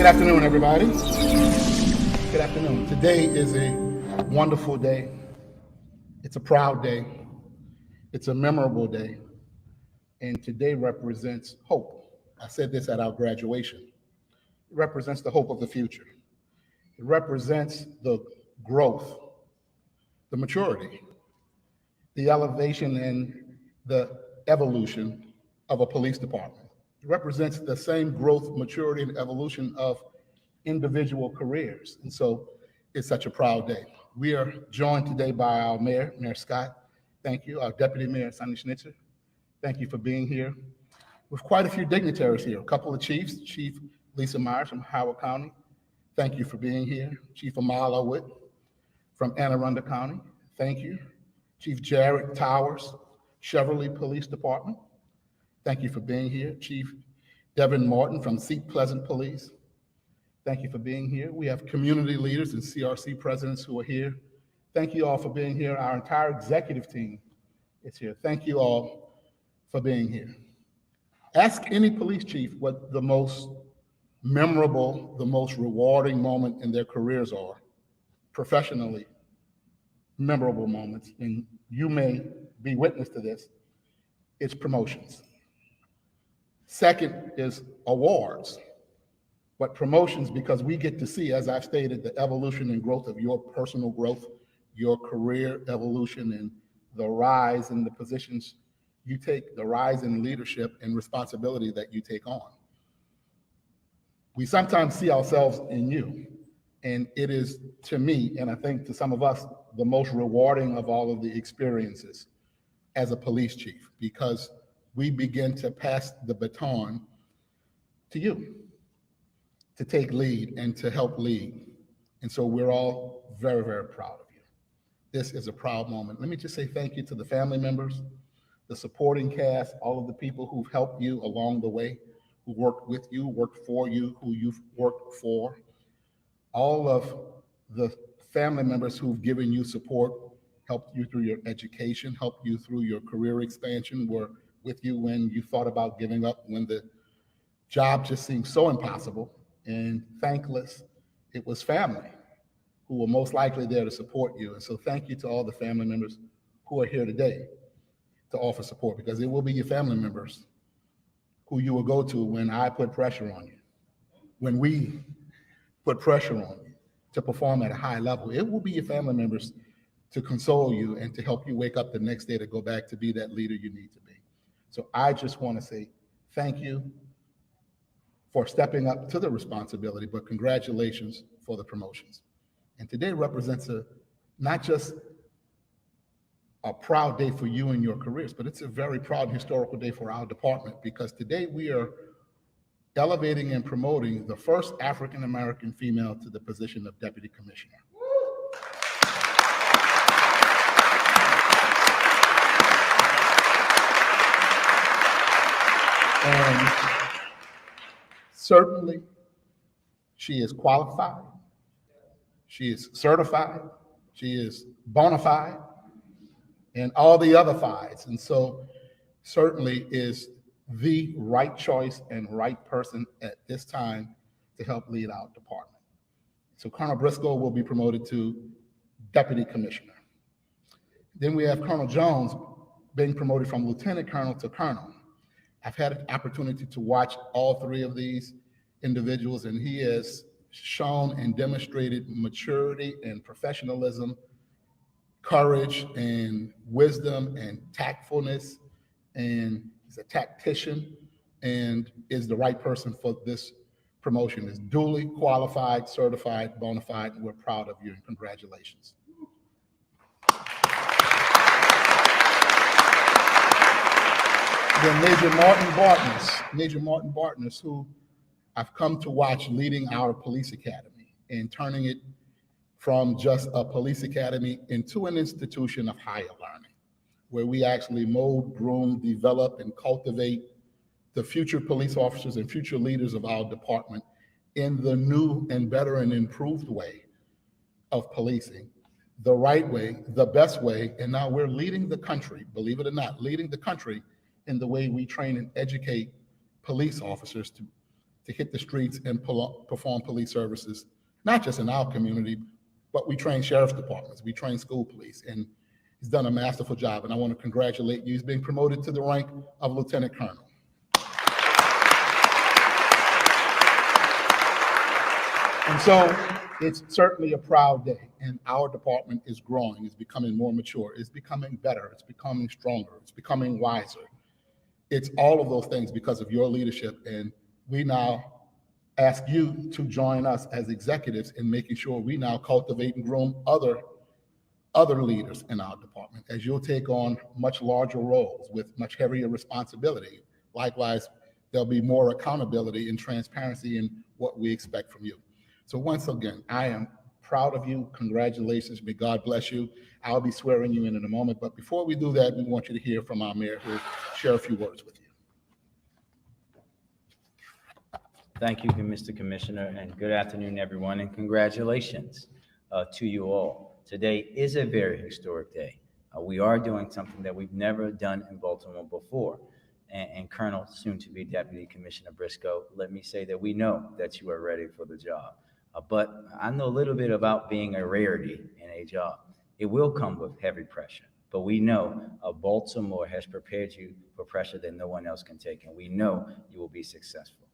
Good afternoon, everybody. Good afternoon. Today is a wonderful day. It's a proud day. It's a memorable day. And today represents hope. I said this at our graduation. It represents the hope of the future. It represents the growth, the maturity, the elevation, and the evolution of a police department. It represents the same growth, maturity, and evolution of individual careers. And so it's such a proud day. We are joined today by our mayor, Mayor Scott. Thank you. Our deputy mayor, Sonny Schnitzer. Thank you for being here. With quite a few dignitaries here, a couple of chiefs, Chief Lisa Myers from Howard County. Thank you for being here. Chief Amal Awit from Anne Arundel County. Thank you. Chief Jared Towers, Cheverly Police Department. Thank you for being here. Chief Devin Martin from Seat Pleasant Police. Thank you for being here. We have community leaders and CRC presidents who are here. Thank you all for being here. Our entire executive team is here. Thank you all for being here. Ask any police chief what the most memorable, the most rewarding moment in their careers are, professionally memorable moments, and you may be witness to this. It's promotions. Second is awards, but promotions, because we get to see, as I've stated, the evolution and growth of your personal growth, your career evolution, and the rise in the positions you take, the rise in leadership and responsibility that you take on. We sometimes see ourselves in you, and it is, to me, and I think to some of us, the most rewarding of all of the experiences as a police chief, because we begin to pass the baton to you to take lead and to help lead. And so we're all very, very proud of you. This is a proud moment. Let me just say thank you to the family members, the supporting cast, all of the people who've helped you along the way, who worked with you, worked for you, who you've worked for, all of the family members who've given you support, helped you through your education, helped you through your career expansion, were with you when you thought about giving up, when the job just seemed so impossible and thankless. It was family who were most likely there to support you. And so thank you to all the family members who are here today to offer support, because it will be your family members who you will go to when I put pressure on you, when we put pressure on you to perform at a high level. It will be your family members to console you and to help you wake up the next day to go back to be that leader you need to be. So I just want to say thank you for stepping up to the responsibility, but congratulations for the promotions. And today represents not just a proud day for you and your careers, but it's a very proud historical day for our department, because today we are elevating and promoting the first African-American female to the position of Deputy Commissioner. And certainly, she is qualified, she is certified, she is bona fide, and all the other fides. And so certainly is the right choice and right person at this time to help lead our department. So Colonel Briscoe will be promoted to Deputy Commissioner. Then we have Colonel Jones being promoted from Lieutenant Colonel to Colonel. I've had an opportunity to watch all three of these individuals, and he has shown and demonstrated maturity and professionalism, courage and wisdom and tactfulness, and he's a tactician and is the right person for this promotion. Is duly qualified, certified, bona fide, and we're proud of you and congratulations. Then Major Martin Bartness, who I've come to watch leading our police academy and turning it from just a police academy into an institution of higher learning, where we actually mold, groom, develop, and cultivate the future police officers and future leaders of our department in the new and better and improved way of policing, the right way, the best way. And now we're leading the country, believe it or not, leading the country in the way we train and educate police officers to to hit the streets and perform police services, not just in our community, but we train sheriff's departments, we train school police, and he's done a masterful job, and I want to congratulate you. He's being promoted to the rank of Lieutenant Colonel. And so it's certainly a proud day, and our department is growing, it's becoming more mature, it's becoming better, it's becoming stronger, it's becoming wiser. It's all of those things because of your leadership, and we now ask you to join us as executives in making sure we now cultivate and groom other leaders in our department, as you'll take on much larger roles with much heavier responsibility. Likewise, there'll be more accountability and transparency in what we expect from you. So once again, I am proud of you. Congratulations. May God bless you. I'll be swearing you in a moment. But before we do that, we want you to hear from our mayor, who will share a few words with you. Thank you, Mr. Commissioner, and good afternoon, everyone, and congratulations to you all. Today is a very historic day. We are doing something that we've never done in Baltimore before. And Colonel, soon to be Deputy Commissioner Briscoe, let me say that we know that you are ready for the job. But I know a little bit about being a rarity in a job. It will come with heavy pressure, but we know Baltimore has prepared you for pressure that no one else can take, and we know you will be successful.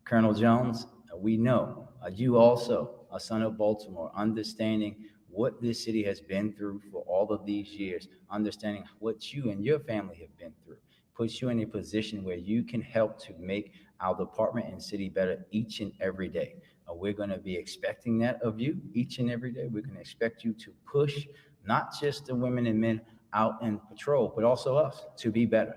Colonel Jones, we know you also, a son of Baltimore, understanding what this city has been through for all of these years, understanding what you and your family have been through, puts you in a position where you can help to make our department and city better each and every day. We're going to be expecting that of you each and every day. We're going to expect you to push not just the women and men out in patrol, but also us to be better.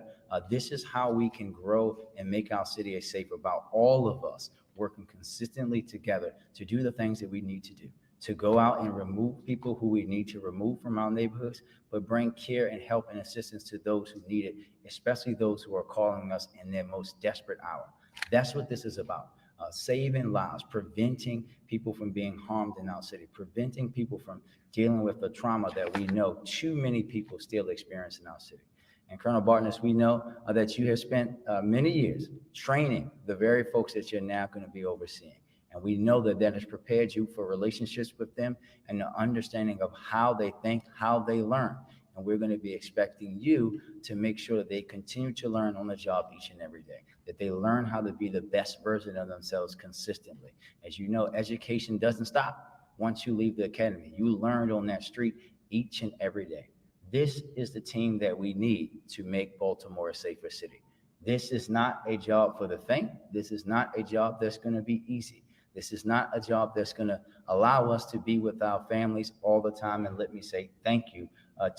This is how we can grow and make our city a safe, about all of us working consistently together to do the things that we need to do, to go out and remove people who we need to remove from our neighborhoods, but bring care and help and assistance to those who need it, especially those who are calling us in their most desperate hour. That's what this is about. Saving lives, preventing people from being harmed in our city, preventing people from dealing with the trauma that we know too many people still experience in our city. And Colonel Bartness, we know that you have spent many years training the very folks that you're now going to be overseeing. And we know that that has prepared you for relationships with them and the understanding of how they think, how they learn. And we're going to be expecting you to make sure that they continue to learn on the job each and every day, that they learn how to be the best version of themselves consistently. As you know, education doesn't stop once you leave the academy. You learned on that street each and every day. This is the team that we need to make Baltimore a safer city. This is not a job for the faint. This is not a job that's going to be easy. This is not a job that's going to allow us to be with our families all the time. And let me say thank you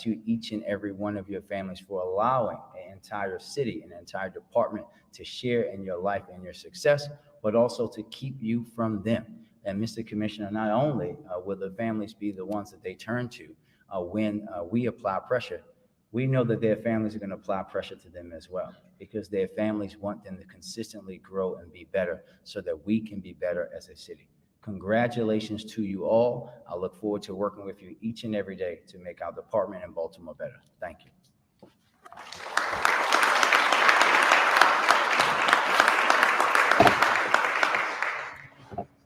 to each and every one of your families for allowing an entire city, an entire department to share in your life and your success, but also to keep you from them. And Mr. Commissioner, not only will the families be the ones that they turn to when we apply pressure, we know that their families are going to apply pressure to them as well, because their families want them to consistently grow and be better so that we can be better as a city. Congratulations to you all. I look forward to working with you each and every day to make our department in Baltimore better. Thank you.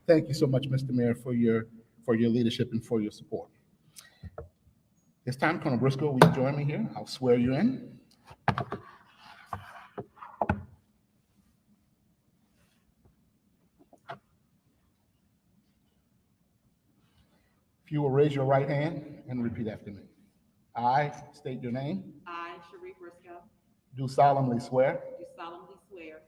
Thank you so much, Mr. Mayor, for your leadership and for your support. It's time, Colonel Briscoe, will you join me here? I'll swear you in. If you will raise your right hand and repeat after me. I state your name. I, Sharif Briscoe, Do solemnly swear do solemnly swear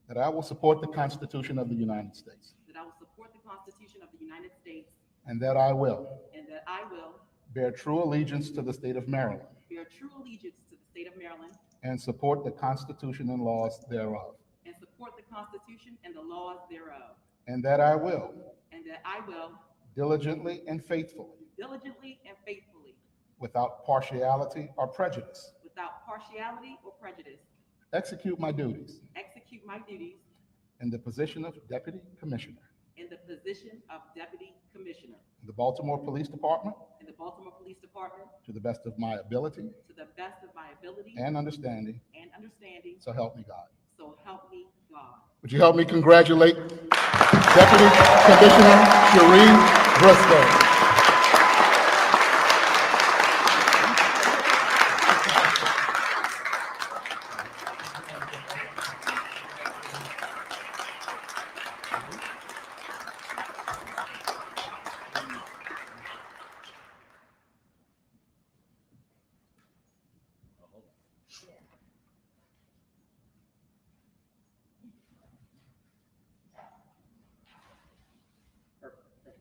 that I will support the Constitution of the United States that I will support the Constitution of the United States and that I will and that I will bear true allegiance to the state of Maryland bear true allegiance to the state of Maryland and support the Constitution and laws thereof, and support the Constitution and the laws thereof, and that I will and that I will diligently and faithfully, diligently and faithfully, without partiality or prejudice, without partiality or prejudice, execute my duties execute my duties in the position of Deputy Commissioner in the position of Deputy Commissioner in the Baltimore Police Department in the Baltimore Police Department to the best of my ability to the best of my ability and understanding, and understanding, so help me God. so help me God. Would you help me congratulate Deputy Commissioner Shereen Briscoe?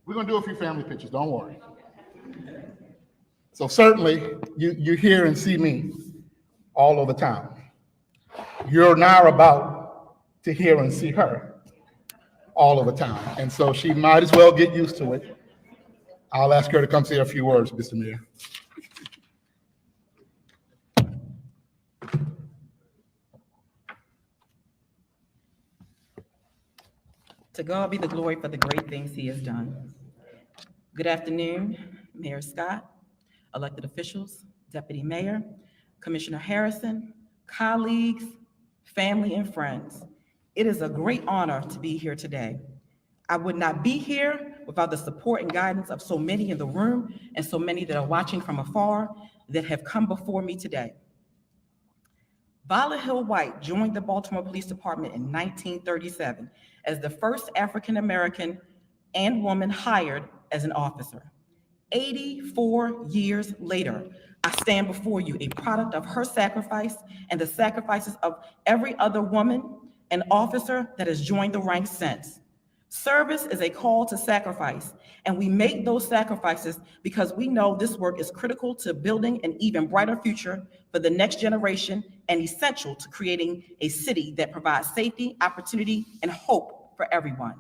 We're going to do a few family pictures, don't worry. So certainly, you hear and see me all over town. You're now about to hear and see her all over town. And so she might as well get used to it. I'll ask her to come say a few words, Mr. Mayor. To God be the glory for the great things he has done. Good afternoon, Mayor Scott, elected officials, Deputy Mayor, Commissioner Harrison, colleagues, family, and friends. It is a great honor to be here today. I would not be here without the support and guidance of so many in the room and so many that are watching from afar that have come before me today. Violet Hill White joined the Baltimore Police Department in 1937 as the first African-American and woman hired as an officer. 84 years later, I stand before you, a product of her sacrifice and the sacrifices of every other woman and officer that has joined the ranks since. Service is a call to sacrifice, and we make those sacrifices because we know this work is critical to building an even brighter future for the next generation and essential to creating a city that provides safety, opportunity, and hope for everyone.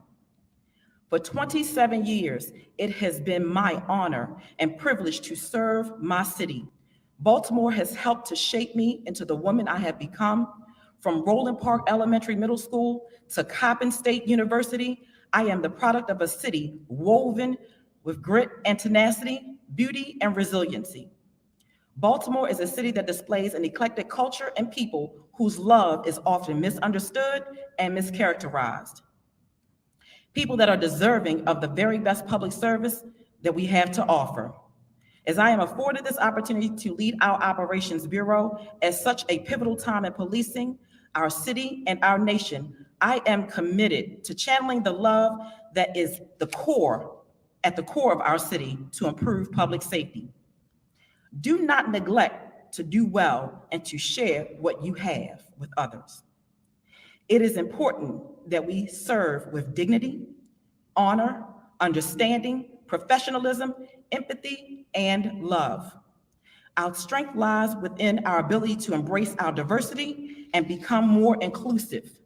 For 27 years, it has been my honor and privilege to serve my city. Baltimore has helped to shape me into the woman I have become. From Roland Park Elementary Middle School to Coppin State University, I am the product of a city woven with grit and tenacity, beauty and resiliency. Baltimore is a city that displays an eclectic culture and people whose love is often misunderstood and mischaracterized. People that are deserving of the very best public service that we have to offer. As I am afforded this opportunity to lead our Operations Bureau at such a pivotal time in policing our city and our nation, I am committed to channeling the love that is at the core of our city to improve public safety. Do not neglect to do well and to share what you have with others. It is important that we serve with dignity, honor, understanding, professionalism, empathy, and love. Our strength lies within our ability to embrace our diversity and become more inclusive.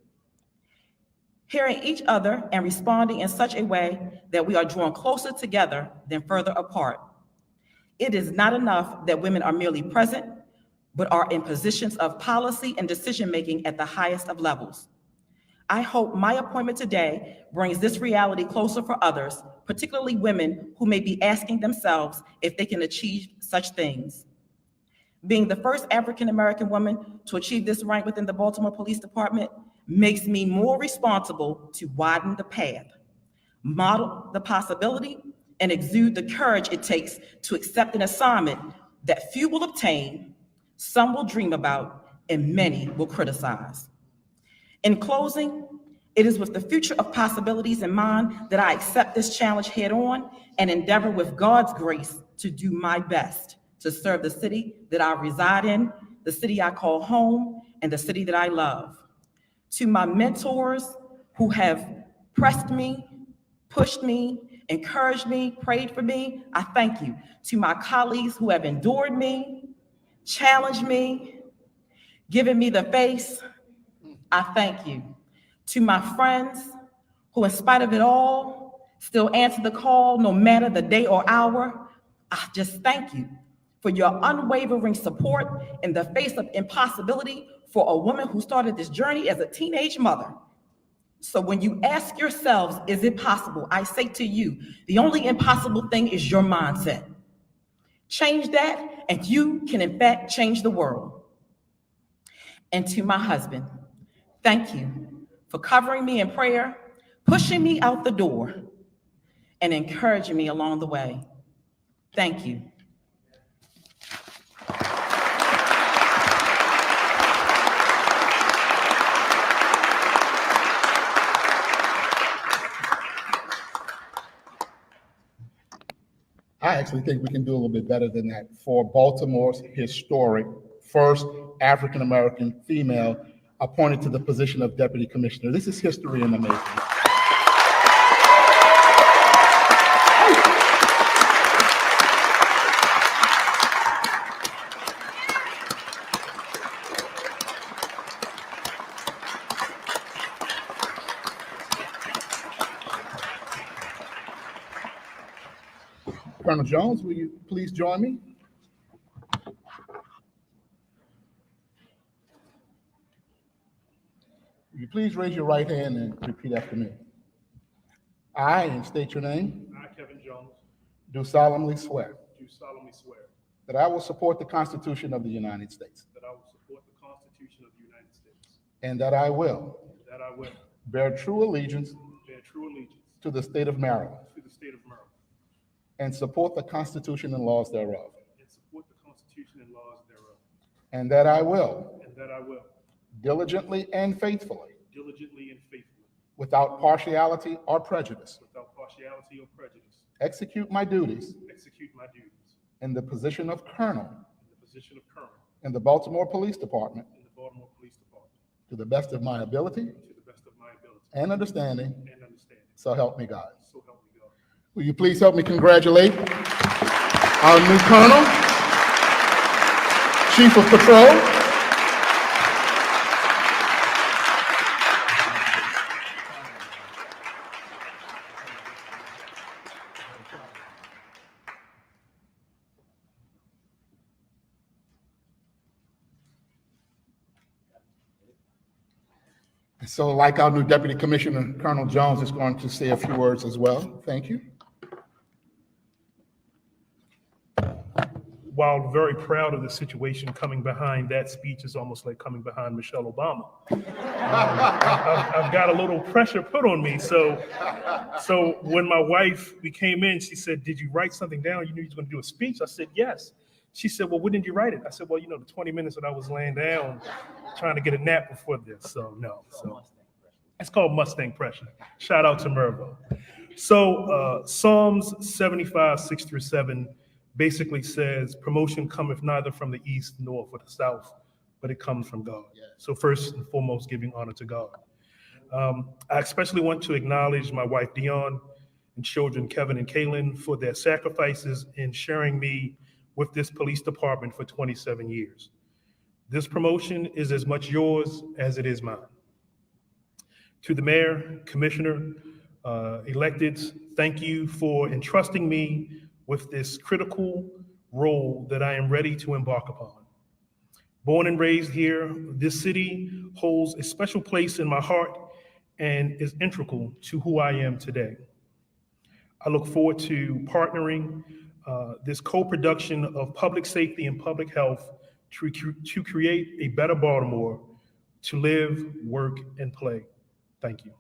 Hearing each other and responding in such a way that we are drawn closer together than further apart. It is not enough that women are merely present, but are in positions of policy and decision-making at the highest of levels. I hope my appointment today brings this reality closer for others, particularly women who may be asking themselves if they can achieve such things. Being the first African-American woman to achieve this rank within the Baltimore Police Department makes me more responsible to widen the path, model the possibility, and exude the courage it takes to accept an assignment that few will obtain, some will dream about, and many will criticize. In closing, it is with the future of possibilities in mind that I accept this challenge head on and endeavor with God's grace to do my best to serve the city that I reside in, the city I call home, and the city that I love. To my mentors who have pressed me, pushed me, encouraged me, prayed for me, I thank you. To my colleagues who have endured me, challenged me, given me the face, I thank you. To my friends who, in spite of it all, still answer the call no matter the day or hour, I just thank you for your unwavering support in the face of impossibility for a woman who started this journey as a teenage mother. So when you ask yourselves, is it possible? I say to you, the only impossible thing is your mindset. Change that, and you can in fact change the world. And to my husband, thank you for covering me in prayer, pushing me out the door, and encouraging me along the way. Thank you. I actually think we can do a little bit better than that for Baltimore's historic first African-American female appointed to the position of Deputy Commissioner. This is history in the making. Colonel Jones, will you please join me? Will you please raise your right hand and repeat after me? I, and state your name, I, Kevin Jones, do solemnly swear do solemnly swear that I will support the Constitution of the United States that I will support the Constitution of the United States, and that I will that I will bear true allegiance bear true allegiance to the state of Maryland to the state of Maryland, and support the Constitution and laws thereof, and support the Constitution and laws thereof, and that I will and that I will diligently and faithfully, diligently and faithfully, without partiality or prejudice, without partiality or prejudice, execute my duties execute my duties in the position of Colonel in the position of Colonel in the Baltimore Police Department in the Baltimore Police Department to the best of my ability to the best of my ability and understanding, and understanding. so help me God. So help me God. Will you please help me congratulate our new Colonel, Chief of Patrol, so like our new Deputy Commissioner, Colonel Jones is going to say a few words as well. Thank you. While very proud of the situation, coming behind that speech is almost like coming behind Michelle Obama. I've got a little pressure put on me. So when my wife, we came in, she said, "Did you write something down? You knew you was going to do a speech?" I said, "Yes." She said, "Well, when did you write it?" I said, "Well, the 20 minutes that I was laying down trying to get a nap before this." So no. So it's called Mustang pressure. Shout out to Mervo. So Psalms 75, 6-7 basically says, "Promotion cometh neither from the east nor from the south, but it comes from God." So first and foremost, giving honor to God. I especially want to acknowledge my wife, Dion, and children, Kevin and Kaylin, for their sacrifices in sharing me with this police department for 27 years. This promotion is as much yours as it is mine. To the mayor, commissioner, electeds, thank you for entrusting me with this critical role that I am ready to embark upon. Born and raised here, this city holds a special place in my heart and is integral to who I am today. I look forward to partnering this co-production of public safety and public health to create a better Baltimore to live, work, and play. Thank you.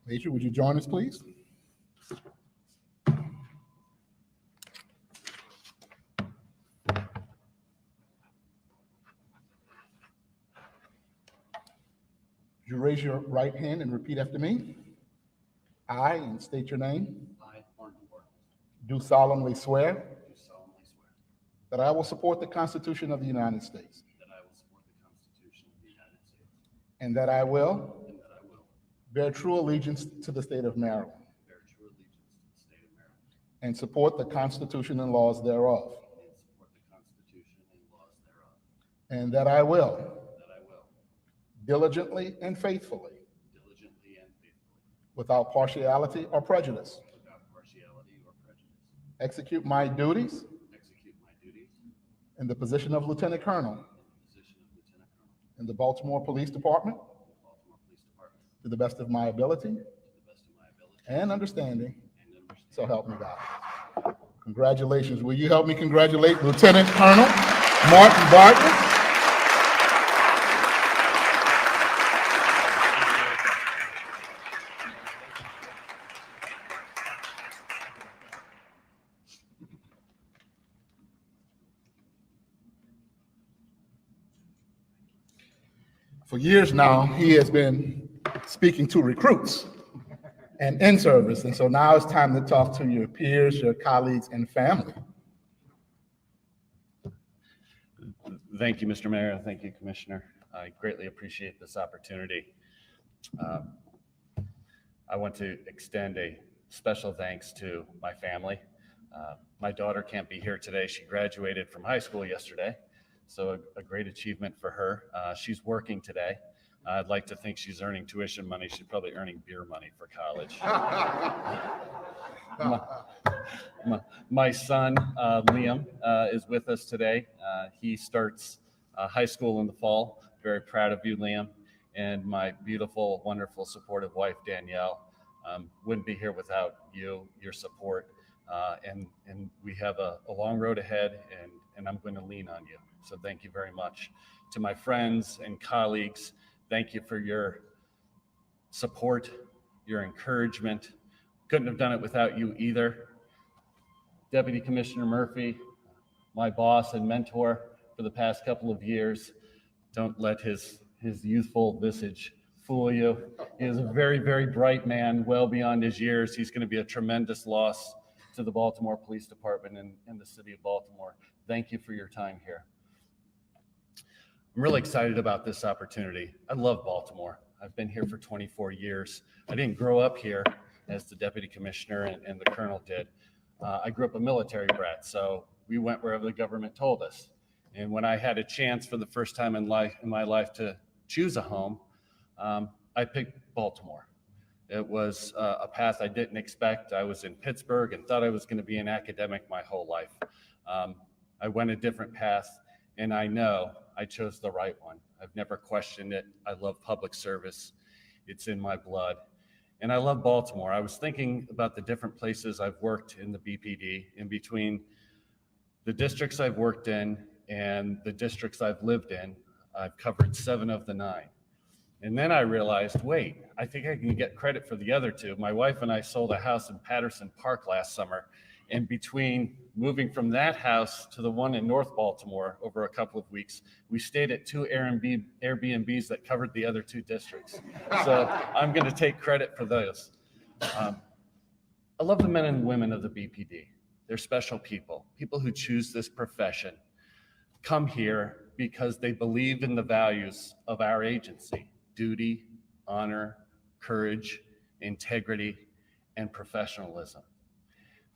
Major, would you join us, please? Would you raise your right hand and repeat after me? I, and state your name, I, Martin Ward, do solemnly swear do solemnly swear that I will support the Constitution of the United States that I will support the Constitution of the United States and that I will and that I will bear true allegiance to the state of Maryland bear true allegiance to the state of Maryland and support the Constitution and laws thereof, and support the Constitution and laws thereof, and that I will that I will diligently and faithfully, diligently and faithfully, without partiality or prejudice, without partiality or prejudice, execute my duties execute my duties in the position of Lieutenant Colonel in the position of Lieutenant Colonel in the Baltimore Police Department in the Baltimore Police Department to the best of my ability to the best of my ability and understanding, and understanding. so help me God. Congratulations. Will you help me congratulate Lieutenant Colonel Martin Barton? For years now, he has been speaking to recruits and in service, and so now it's time to talk to your peers, your colleagues, and family. Thank you, Mr. Mayor. Thank you, Commissioner. I greatly appreciate this opportunity. I want to extend a special thanks to my family. My daughter can't be here today. She graduated from high school yesterday, so a great achievement for her. She's working today. I'd like to think she's earning tuition money. She's probably earning beer money for college. My son, Liam, is with us today. He starts high school in the fall. Very proud of you, Liam. And my beautiful, wonderful, supportive wife, Danielle. Wouldn't be here without you, your support. And we have a long road ahead, and I'm going to lean on you. So thank you very much. To my friends and colleagues, thank you for your support, your encouragement. Couldn't have done it without you either. Deputy Commissioner Murphy, my boss and mentor for the past couple of years. Don't let his youthful visage fool you. He is a very, very bright man, well beyond his years. He's going to be a tremendous loss to the Baltimore Police Department and the city of Baltimore. Thank you for your time here. I'm really excited about this opportunity. I love Baltimore. I've been here for 24 years. I didn't grow up here as the deputy commissioner and the colonel did. I grew up a military brat, so we went wherever the government told us. And when I had a chance for the first time in my life to choose a home, I picked Baltimore. It was a path I didn't expect. I was in Pittsburgh and thought I was going to be an academic my whole life. I went a different path, and I know I chose the right one. I've never questioned it. I love public service. It's in my blood. And I love Baltimore. I was thinking about the different places I've worked in the BPD. In between the districts I've worked in and the districts I've lived in, I've covered 7 of the 9. And then I realized, wait, I think I can get credit for the other 2. My wife and I sold a house in Patterson Park last summer. And between moving from that house to the one in North Baltimore over a couple of weeks, we stayed at 2 Airbnbs that covered the other 2 districts. So I'm going to take credit for those. I love the men and women of the BPD. They're special people, people who choose this profession, come here because they believe in the values of our agency: duty, honor, courage, integrity, and professionalism.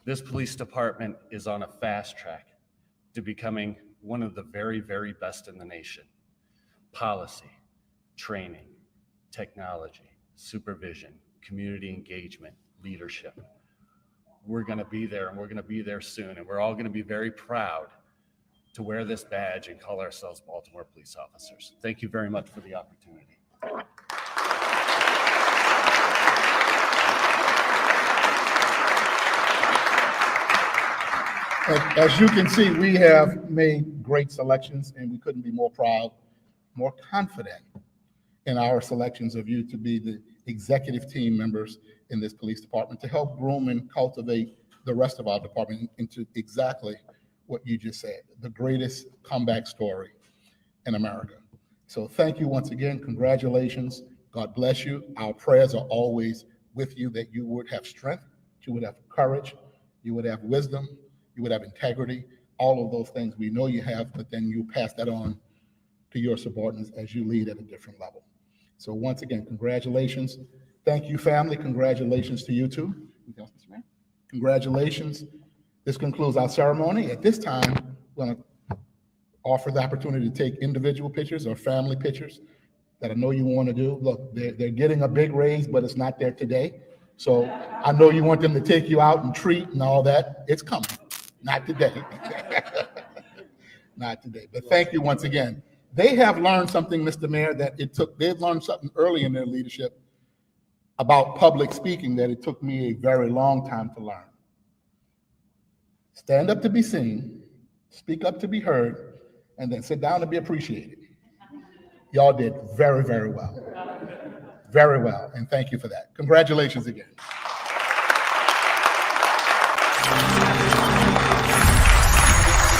This police department is on a fast track to becoming one of the very, very best in the nation. Policy, training, technology, supervision, community engagement, leadership. We're going to be there, and we're going to be there soon, and we're all going to be very proud to wear this badge and call ourselves Baltimore police officers. Thank you very much for the opportunity. As you can see, we have made great selections, and we couldn't be more proud, more confident in our selections of you to be the executive team members in this police department to help groom and cultivate the rest of our department into exactly what you just said, the greatest comeback story in America. So thank you once again. Congratulations. God bless you. Our prayers are always with you, that you would have strength, you would have courage, you would have wisdom, you would have integrity, all of those things we know you have, but then you pass that on to your subordinates as you lead at a different level. So once again, congratulations. Thank you, family. Congratulations to you too. Congratulations. This concludes our ceremony. At this time, we're going to offer the opportunity to take individual pictures or family pictures that I know you want to do. Look, they're getting a big raise, but it's not there today. So I know you want them to take you out and treat and all that. It's coming. Not today. Not today. But thank you once again. They have learned something, Mr. Mayor, that they've learned something early in their leadership. about public speaking that it took me a very long time to learn. Stand up to be seen, speak up to be heard, and then sit down to be appreciated. Y'all did very, very well. Very well, and thank you for that. Congratulations again.